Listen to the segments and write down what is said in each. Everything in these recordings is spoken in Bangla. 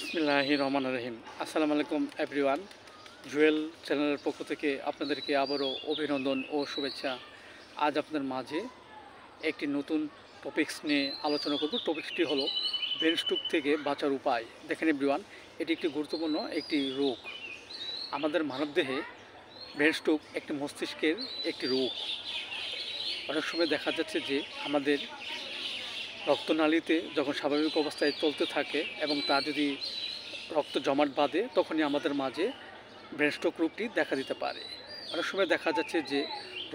বিসমিল্লাহির রহমানির রহিম। আসসালামু আলাইকুম এভরিওয়ান। জুয়েল চ্যানেলের পক্ষ থেকে আপনাদেরকে আবারও অভিনন্দন ও শুভেচ্ছা। আজ আপনাদের মাঝে একটি নতুন টপিকস নিয়ে আলোচনা করব। টপিকসটি হলো ব্রেন স্ট্রোক থেকে বাঁচার উপায়। দেখেন এভরিওয়ান, এটি একটি গুরুত্বপূর্ণ একটি রোগ। আমাদের মানবদেহে ব্রেন স্ট্রোক একটি মস্তিষ্কের একটি রোগ। অনেক সময় দেখা যাচ্ছে যে আমাদের রক্তনালীতে যখন স্বাভাবিক অবস্থায় চলতে থাকে এবং তা যদি রক্ত জমাট বাঁধে, তখনই আমাদের মাঝে ব্রেন স্ট্রোক রোগটি দেখা দিতে পারে। অনেক সময় দেখা যাচ্ছে যে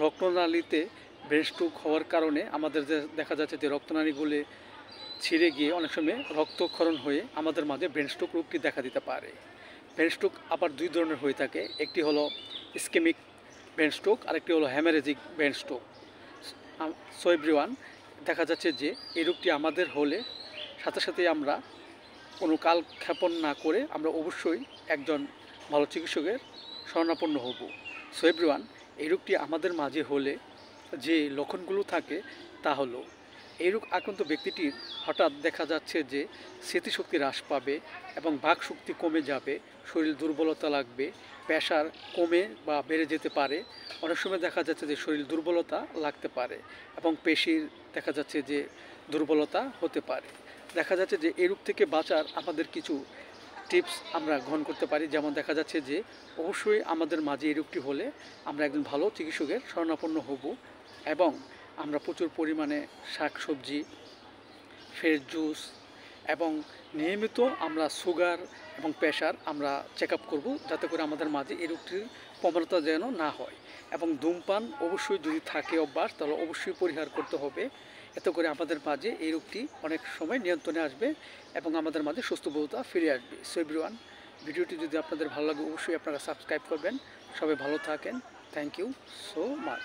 রক্তনালীতে ব্রেন স্ট্রোক হওয়ার কারণে আমাদের দেখা যাচ্ছে যে রক্তনালীগুলি ছিঁড়ে গিয়ে অনেক সময় রক্তক্ষরণ হয়ে আমাদের মাঝে ব্রেন স্ট্রোক রোগটি দেখা দিতে পারে। ব্রেন স্ট্রোক আবার দুই ধরনের হয়ে থাকে, একটি হলো ইসকেমিক ব্রেন স্ট্রোক, আরেকটি হলো হ্যামারেজিক ব্রেন স্ট্রোক। সো এভরিওয়ান, দেখা যাচ্ছে যে এই রোগটি আমাদের হলে সাথে সাথে আমরা কোনো কালক্ষেপণ না করে আমরা অবশ্যই একজন ভালো চিকিৎসকের শরণাপন্ন হব। সো এভরিওয়ান, এই রোগটি আমাদের মাঝে হলে যে লক্ষণগুলো থাকে তা হলো, এই রোগ আক্রান্ত ব্যক্তিটির হঠাৎ দেখা যাচ্ছে যে স্মৃতিশক্তি হ্রাস পাবে এবং বাকশক্তি কমে যাবে, শরীর দুর্বলতা লাগবে, প্রেশার কমে বা বেড়ে যেতে পারে। অনেক সময় দেখা যাচ্ছে যে শরীর দুর্বলতা লাগতে পারে এবং পেশির দেখা যাচ্ছে যে দুর্বলতা হতে পারে। দেখা যাচ্ছে যে এই রোগ থেকে বাঁচার আমাদের কিছু টিপস আমরা গ্রহণ করতে পারি। যেমন দেখা যাচ্ছে যে অবশ্যই আমাদের মাঝে এই রোগটি হলে আমরা একজন ভালো চিকিৎসকের শরণাপন্ন হব এবং আমরা প্রচুর পরিমাণে শাকসবজি, ফ্রেশ জুস এবং নিয়মিত আমরা সুগার এবং প্রেশার আমরা চেক আপ করবো, যাতে করে আমাদের মাঝে এই রোগটির প্রবণতা যেন না হয়। এবং ধূমপান অবশ্যই যদি থাকে অভ্যাস, তাহলে অবশ্যই পরিহার করতে হবে। এতে করে আমাদের মাঝে এই রোগটি অনেক সময় নিয়ন্ত্রণে আসবে এবং আমাদের মাঝে সুস্থবোধতা ফিরে আসবে। সো এভরিওয়ান, ভিডিওটি যদি আপনাদের ভালো লাগে অবশ্যই আপনারা সাবস্ক্রাইব করবেন। সবাই ভালো থাকেন। Thank you so much.